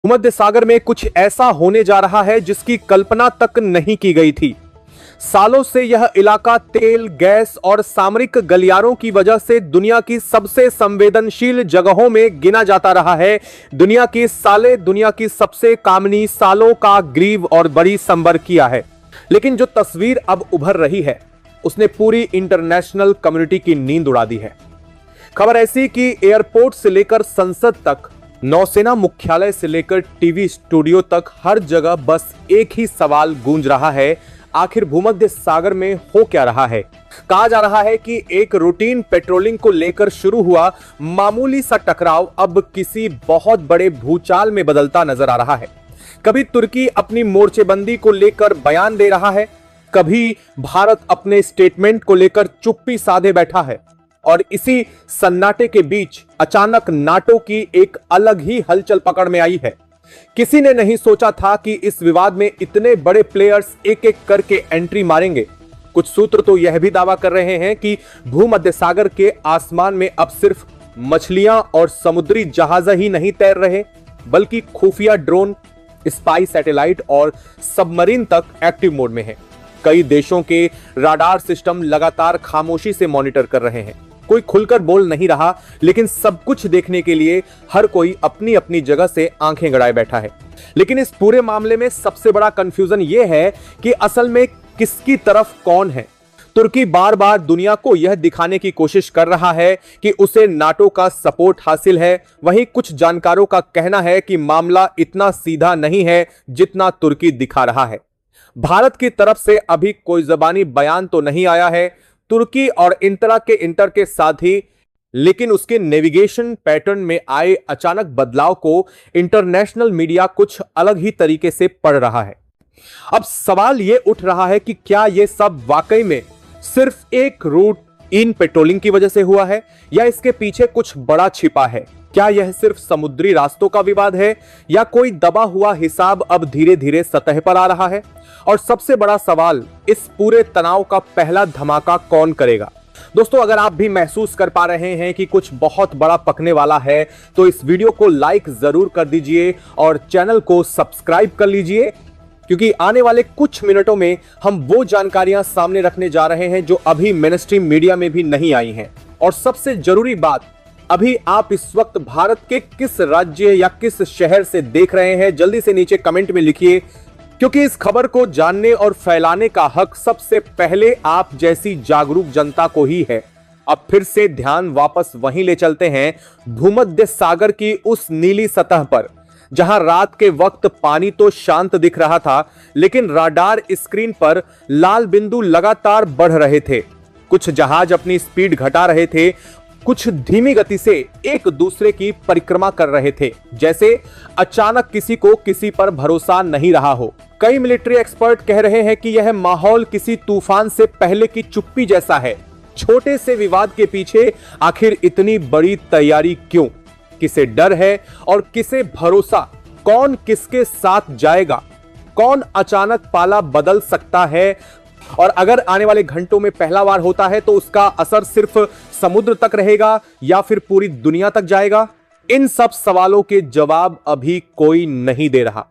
भूमध्य सागर में कुछ ऐसा होने जा रहा है जिसकी कल्पना तक नहीं की गई थी। सालों से यह इलाका तेल, गैस और सामरिक गलियारों की वजह से दुनिया की सबसे संवेदनशील जगहों में गिना जाता रहा है। दुनिया की सबसे कामनी सालों का ग्रीव और बड़ी संबर किया है। लेकिन जो तस्वीर अब उभर रही है उसने पूरी इंटरनेशनल कम्युनिटी की नींद उड़ा दी है। खबर ऐसी कि एयरपोर्ट से लेकर संसद तक, नौसेना मुख्यालय से लेकर टीवी स्टूडियो तक हर जगह बस एक ही सवाल गूंज रहा है, आखिर भूमध्य सागर में हो क्या रहा है। कहा जा रहा है कि एक रूटीन पेट्रोलिंग को लेकर शुरू हुआ मामूली सा टकराव अब किसी बहुत बड़े भूचाल में बदलता नजर आ रहा है। कभी तुर्की अपनी मोर्चेबंदी को लेकर बयान दे रहा है, कभी भारत अपने स्टेटमेंट को लेकर चुप्पी साधे बैठा है, और इसी सन्नाटे के बीच अचानक नाटो की एक अलग ही हलचल पकड़ में आई है। किसी ने नहीं सोचा था कि इस विवाद में इतने बड़े प्लेयर्स एक एक करके एंट्री मारेंगे। कुछ सूत्र तो यह भी दावा कर रहे हैं कि भूमध्य सागर के आसमान में अब सिर्फ मछलियां और समुद्री जहाज ही नहीं तैर रहे, बल्कि खुफिया ड्रोन, स्पाई सैटेलाइट और सबमरीन तक एक्टिव मोड में है। कई देशों के राडार सिस्टम लगातार खामोशी से मॉनिटर कर रहे हैं। कोई खुलकर बोल नहीं रहा, लेकिन सब कुछ देखने के लिए हर कोई अपनी अपनी जगह से आंखें गड़ाए बैठा है। लेकिन इस पूरे मामले में सबसे बड़ा कंफ्यूजन यह है कि असल में किसकी तरफ कौन है। तुर्की बार बार दुनिया को यह दिखाने की कोशिश कर रहा है कि उसे नाटो का सपोर्ट हासिल है। वहीं कुछ जानकारों का कहना है कि मामला इतना सीधा नहीं है जितना तुर्की दिखा रहा है। भारत की तरफ से अभी कोई ज़बानी बयान तो नहीं आया है तुर्की और इंटर के साथ ही, लेकिन उसके नेविगेशन पैटर्न में आए अचानक बदलाव को इंटरनेशनल मीडिया कुछ अलग ही तरीके से पढ़ रहा है। अब सवाल यह उठ रहा है कि क्या यह सब वाकई में सिर्फ एक रूट इन पेट्रोलिंग की वजह से हुआ है, या इसके पीछे कुछ बड़ा छिपा है। क्या यह सिर्फ समुद्री रास्तों का विवाद है, या कोई दबा हुआ हिसाब अब धीरे धीरे सतह पर आ रहा है। और सबसे बड़ा सवाल, इस पूरे तनाव का पहला धमाका कौन करेगा। दोस्तों, अगर आप भी महसूस कर पा रहे हैं कि कुछ बहुत बड़ा पकने वाला है तो इस वीडियो को लाइक जरूर कर दीजिए और चैनल को सब्सक्राइब कर लीजिए, क्योंकि आने वाले कुछ मिनटों में हम वो जानकारियां सामने रखने जा रहे हैं जो अभी मेनस्ट्रीम मीडिया में भी नहीं आई हैं। और सबसे जरूरी बात, अभी आप इस वक्त भारत के किस राज्य या किस शहर से देख रहे हैं, जल्दी से नीचे कमेंट में लिखिए, क्योंकि इस खबर को जानने और फैलाने का हक सबसे पहले आप जैसी जागरूक जनता को ही है। अब फिर से ध्यान वापस वहीं ले चलते हैं, भूमध्य सागर की उस नीली सतह पर, जहां रात के वक्त पानी तो शांत दिख रहा था, लेकिन राडार स्क्रीन पर लाल बिंदु लगातार बढ़ रहे थे। कुछ जहाज अपनी स्पीड घटा रहे थे, कुछ धीमी गति से एक दूसरे की परिक्रमा कर रहे थे, जैसे अचानक किसी को किसी पर भरोसा नहीं रहा हो। कई मिलिट्री एक्सपर्ट कह रहे हैं कि यह माहौल किसी तूफान से पहले की चुप्पी जैसा है। छोटे से विवाद के पीछे आखिर इतनी बड़ी तैयारी क्यों? किसे डर है और किसे भरोसा? कौन किसके साथ जाएगा? कौन अचानक पाला बदल सकता है? और अगर आने वाले घंटों में पहला वार होता है तो उसका असर सिर्फ समुद्र तक रहेगा या फिर पूरी दुनिया तक जाएगा? इन सब सवालों के जवाब अभी कोई नहीं दे रहा।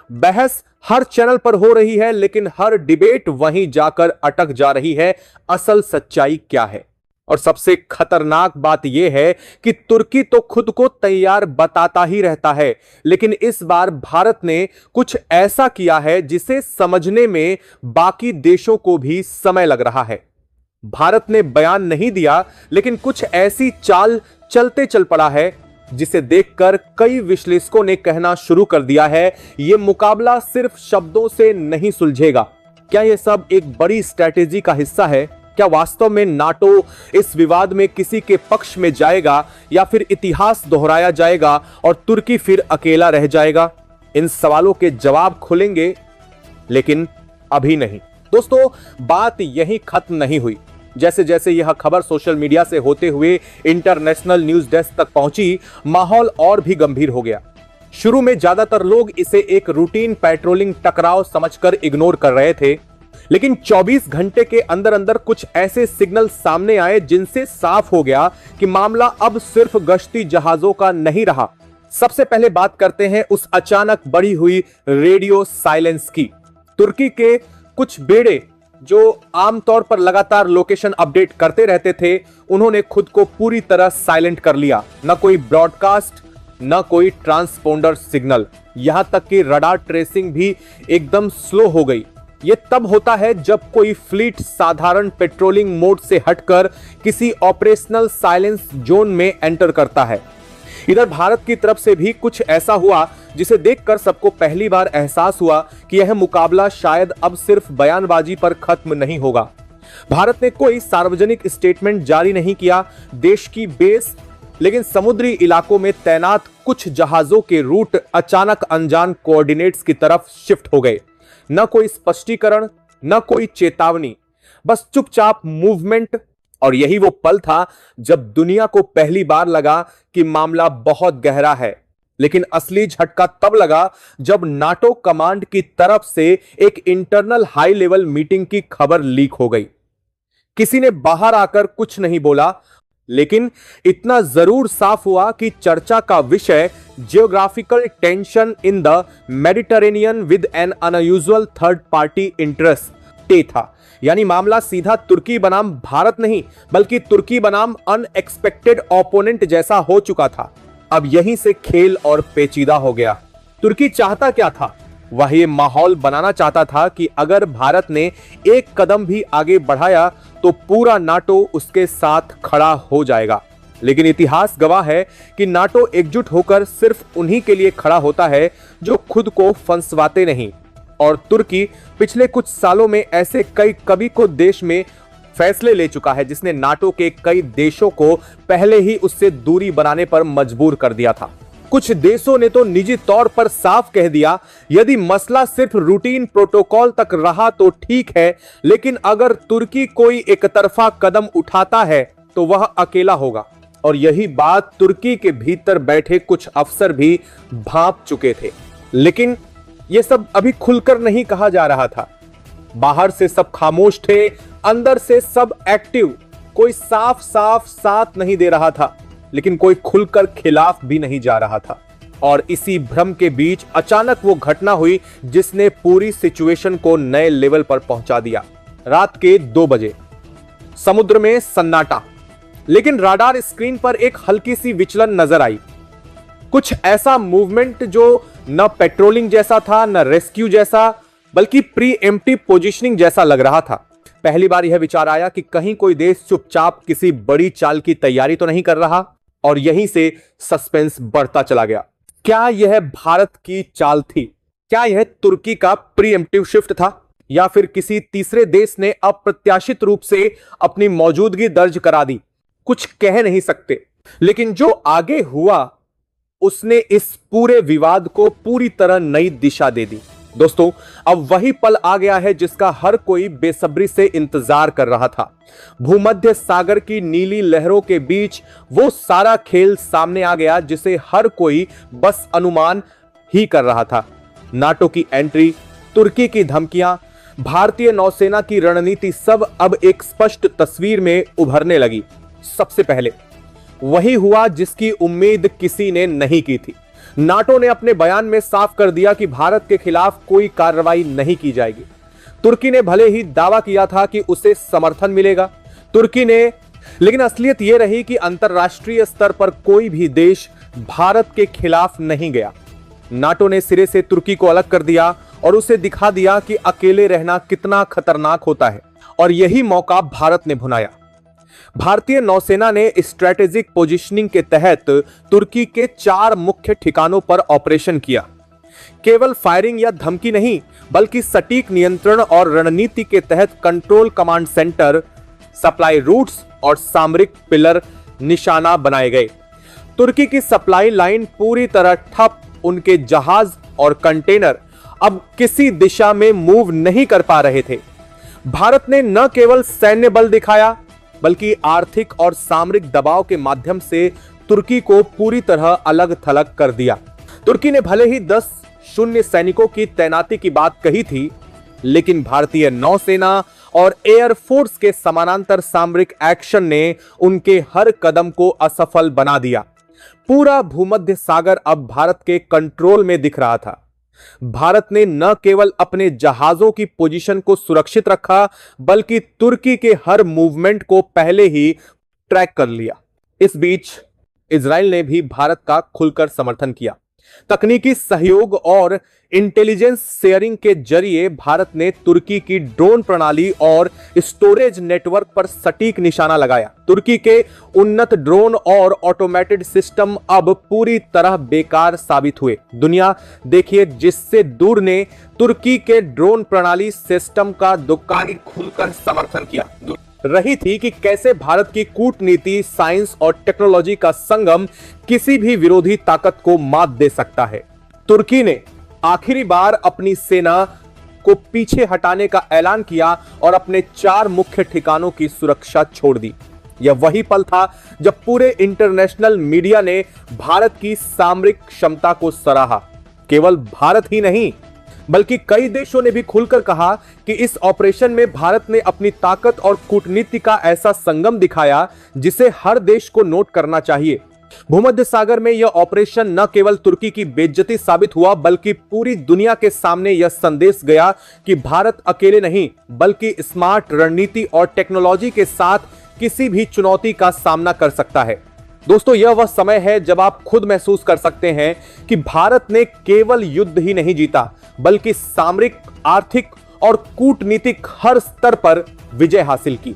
बहस हर चैनल पर हो रही है, लेकिन हर डिबेट वहीं जाकर अटक जा रही है। असल सच्चाई क्या है? और सबसे खतरनाक बात यह है कि तुर्की तो खुद को तैयार बताता ही रहता है, लेकिन इस बार भारत ने कुछ ऐसा किया है जिसे समझने में बाकी देशों को भी समय लग रहा है। भारत ने बयान नहीं दिया, लेकिन कुछ ऐसी चाल चलते चल पड़ा है जिसे देखकर कई विश्लेषकों ने कहना शुरू कर दिया है, यह मुकाबला सिर्फ शब्दों से नहीं सुलझेगा। क्या यह सब एक बड़ी स्ट्रैटेजी का हिस्सा है? क्या वास्तव में नाटो इस विवाद में किसी के पक्ष में जाएगा, या फिर इतिहास दोहराया जाएगा और तुर्की फिर अकेला रह जाएगा? इन सवालों के जवाब खुलेंगे, लेकिन अभी नहीं। दोस्तों, बात यहीं खत्म नहीं हुई। जैसे जैसे यह खबर सोशल मीडिया से होते हुए इंटरनेशनल न्यूज डेस्क तक पहुंची, माहौल और भी गंभीर हो गया। शुरू में ज्यादातर लोग इसे एक रूटीन पेट्रोलिंग टकराव समझकर इग्नोर कर रहे थे, लेकिन 24 घंटे के अंदर अंदर कुछ ऐसे सिग्नल सामने आए जिनसे साफ हो गया कि मामला अब सिर्फ गश्ती जहाजों का नहीं रहा। सबसे पहले बात करते हैं उस अचानक बढ़ी हुई रेडियो साइलेंस की। तुर्की के कुछ बेड़े जो आमतौर पर लगातार लोकेशन अपडेट करते रहते थे, उन्होंने खुद को पूरी तरह साइलेंट कर लिया। न कोई ब्रॉडकास्ट, न कोई ट्रांसपोंडर सिग्नल, यहां तक कि रडार ट्रेसिंग भी एकदम स्लो हो गई। यह तब होता है जब कोई फ्लीट साधारण पेट्रोलिंग मोड से हटकर किसी ऑपरेशनल साइलेंस जोन में एंटर करता है। इधर भारत की तरफ से भी कुछ ऐसा हुआ जिसे देखकर सबको पहली बार एहसास हुआ कि यह मुकाबला शायद अब सिर्फ बयानबाजी पर खत्म नहीं होगा। भारत ने कोई सार्वजनिक स्टेटमेंट जारी नहीं किया। देश की बेस, लेकिन समुद्री इलाकों में तैनात कुछ जहाजों के रूट अचानक अनजान कोऑर्डिनेट्स की तरफ शिफ्ट हो गए। न कोई स्पष्टीकरण, न कोई चेतावनी, बस चुपचाप मूवमेंट। और यही वो पल था जब दुनिया को पहली बार लगा कि मामला बहुत गहरा है। लेकिन असली झटका तब लगा जब नाटो कमांड की तरफ से एक इंटरनल हाई लेवल मीटिंग की खबर लीक हो गई। किसी ने बाहर आकर कुछ नहीं बोला, लेकिन इतना जरूर साफ हुआ कि चर्चा का विषय geographical tension in the Mediterranean with N unusual third party interest था। यानी मामला सीधा तुर्की बनाम भारत नहीं, बल्कि तुर्की बनाम अनएक्सपेक्टेड ओपोनेंट जैसा हो चुका था। अब यहीं से खेल और पेचीदा हो गया। तुर्की चाहता क्या था? वह ये माहौल बनाना चाहता था कि अगर भारत ने एक कदम भी आगे बढ़ाया तो पूरा नाटो उसके साथ खड़ा हो जाएगा। लेकिन इतिहास गवाह है कि नाटो एकजुट होकर सिर्फ उन्हीं के लिए खड़ा होता है जो खुद को फंसवाते नहीं। और तुर्की पिछले कुछ सालों में ऐसे कभी को देश में फैसले ले चुका है जिसने नाटो के कई देशों को पहले ही उससे दूरी बनाने पर मजबूर कर दिया था। कुछ देशों ने तो निजी तौर पर साफ कह दिया, यदि मसला सिर्फ रूटीन प्रोटोकॉल तक रहा तो ठीक है, लेकिन अगर तुर्की कोई एकतरफा कदम उठाता है तो वह अकेला होगा। और यही बात तुर्की के भीतर बैठे कुछ अफसर भी भांप चुके थे। लेकिन यह सब अभी खुलकर नहीं कहा जा रहा था। बाहर से सब खामोश थे, अंदर से सब एक्टिव। कोई साफ साथ नहीं दे रहा था, लेकिन कोई खुलकर खिलाफ भी नहीं जा रहा था। और इसी भ्रम के बीच अचानक वो घटना हुई जिसने पूरी सिचुएशन को नए लेवल पर पहुंचा दिया। रात के 2 बजे समुद्र में सन्नाटा, लेकिन राडार स्क्रीन पर एक हल्की सी विचलन नजर आई। कुछ ऐसा मूवमेंट जो न पेट्रोलिंग जैसा था, न रेस्क्यू जैसा, बल्कि प्री एम्प्टिव पोजीशनिंग जैसा लग रहा था। पहली बार यह विचार आया कि कहीं कोई देश चुपचाप किसी बड़ी चाल की तैयारी तो नहीं कर रहा। और यहीं से सस्पेंस बढ़ता चला गया। क्या यह भारत की चाल थी? क्या यह तुर्की का प्री एम्प्टिव शिफ्ट था? या फिर किसी तीसरे देश ने अप्रत्याशित रूप से अपनी मौजूदगी दर्ज करा दी? कुछ कह नहीं सकते, लेकिन जो आगे हुआ उसने इस पूरे विवाद को पूरी तरह नई दिशा दे दी। दोस्तों, अब वही पल आ गया है जिसका हर कोई बेसब्री से इंतजार कर रहा था। भूमध्य सागर की नीली लहरों के बीच वो सारा खेल सामने आ गया जिसे हर कोई बस अनुमान ही कर रहा था। नाटो की एंट्री, तुर्की की धमकियां, भारतीय नौसेना की रणनीति, सब अब एक स्पष्ट तस्वीर में उभरने लगी। सबसे पहले वही हुआ जिसकी उम्मीद किसी ने नहीं की थी। नाटो ने अपने बयान में साफ कर दिया कि भारत के खिलाफ कोई कार्रवाई नहीं की जाएगी। तुर्की ने भले ही दावा किया था कि उसे समर्थन मिलेगा, लेकिन असलियत यह रही कि अंतरराष्ट्रीय स्तर पर कोई भी देश भारत के खिलाफ नहीं गया। नाटो ने सिरे से तुर्की को अलग कर दिया और उसे दिखा दिया कि अकेले रहना कितना खतरनाक होता है। और यही मौका भारत ने भुनाया। भारतीय नौसेना ने स्ट्रेटेजिक पोजीशनिंग के तहत तुर्की के 4 मुख्य ठिकानों पर ऑपरेशन किया। केवल फायरिंग या धमकी नहीं, बल्कि सटीक नियंत्रण और रणनीति के तहत control command centre, supply routes और सामरिक पिलर निशाना बनाए गए। तुर्की की सप्लाई लाइन पूरी तरह ठप, उनके जहाज और कंटेनर अब किसी दिशा में मूव नहीं कर पा रहे थे। भारत ने न केवल सैन्य बल दिखाया, बल्कि आर्थिक और सामरिक दबाव के माध्यम से तुर्की को पूरी तरह अलग थलग कर दिया। तुर्की ने भले ही 10 शून्य सैनिकों की तैनाती की बात कही थी, लेकिन भारतीय नौसेना और एयरफोर्स के समानांतर सामरिक एक्शन ने उनके हर कदम को असफल बना दिया। पूरा भूमध्य सागर अब भारत के कंट्रोल में दिख रहा था। भारत ने न केवल अपने जहाजों की पोजीशन को सुरक्षित रखा, बल्कि तुर्की के हर मूवमेंट को पहले ही ट्रैक कर लिया। इस बीच इजराइल ने भी भारत का खुलकर समर्थन किया। तकनीकी सहयोग और इंटेलिजेंस शेयरिंग के जरिए भारत ने तुर्की की ड्रोन प्रणाली और स्टोरेज नेटवर्क पर सटीक निशाना लगाया। तुर्की के उन्नत ड्रोन और ऑटोमेटेड सिस्टम अब पूरी तरह बेकार साबित हुए। दुनिया देखिए जिससे दूर ने तुर्की के ड्रोन प्रणाली सिस्टम का दुकानी खुलकर समर्थन किया रही थी कि कैसे भारत की कूटनीति, साइंस और टेक्नोलॉजी का संगम किसी भी विरोधी ताकत को मात दे सकता है। तुर्की ने आखिरी बार अपनी सेना को पीछे हटाने का ऐलान किया और अपने 4 मुख्य ठिकानों की सुरक्षा छोड़ दी। यह वही पल था जब पूरे इंटरनेशनल मीडिया ने भारत की सामरिक क्षमता को सराहा। केवल भारत ही नहीं, बल्कि कई देशों ने भी खुलकर कहा कि इस ऑपरेशन में भारत ने अपनी ताकत और कूटनीति का ऐसा संगम दिखाया जिसे हर देश को नोट करना चाहिए। भूमध्य सागर में यह ऑपरेशन न केवल तुर्की की बेइज्जती साबित हुआ, बल्कि पूरी दुनिया के सामने यह संदेश गया कि भारत अकेले नहीं, बल्कि स्मार्ट रणनीति और टेक्नोलॉजी के साथ किसी भी चुनौती का सामना कर सकता है। दोस्तों, यह वह समय है जब आप खुद महसूस कर सकते हैं कि भारत ने केवल युद्ध ही नहीं जीता, बल्कि सामरिक, आर्थिक और कूटनीतिक हर स्तर पर विजय हासिल की।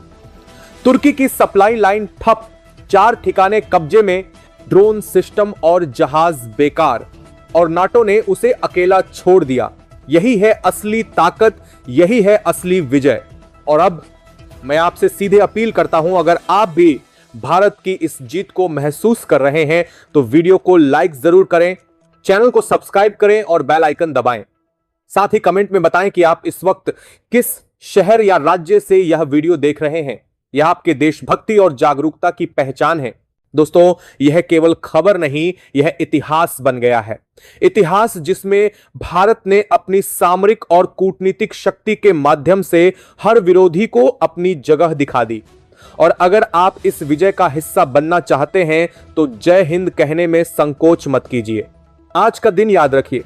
तुर्की की सप्लाई लाइन ठप, 4 ठिकाने कब्जे में, ड्रोन सिस्टम और जहाज बेकार, और नाटो ने उसे अकेला छोड़ दिया। यही है असली ताकत, यही है असली विजय। और अब मैं आपसे सीधे अपील करता हूं, अगर आप भी भारत की इस जीत को महसूस कर रहे हैं तो वीडियो को लाइक जरूर करें, चैनल को सब्सक्राइब करें और बेल आइकन दबाएं। साथ ही कमेंट में बताएं कि आप इस वक्त किस शहर या राज्य से यह वीडियो देख रहे हैं। यह आपके देशभक्ति और जागरूकता की पहचान है। दोस्तों, यह केवल खबर नहीं, यह इतिहास बन गया है। इतिहास जिसमें भारत ने अपनी सामरिक और कूटनीतिक शक्ति के माध्यम से हर विरोधी को अपनी जगह दिखा दी। और अगर आप इस विजय का हिस्सा बनना चाहते हैं तो जय हिंद कहने में संकोच मत कीजिए। आज का दिन याद रखिए,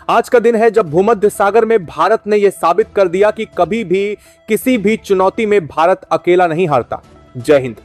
आज का दिन है जब भूमध्य सागर में भारत ने यह साबित कर दिया कि कभी भी किसी भी चुनौती में भारत अकेला नहीं हारता। जय हिंद।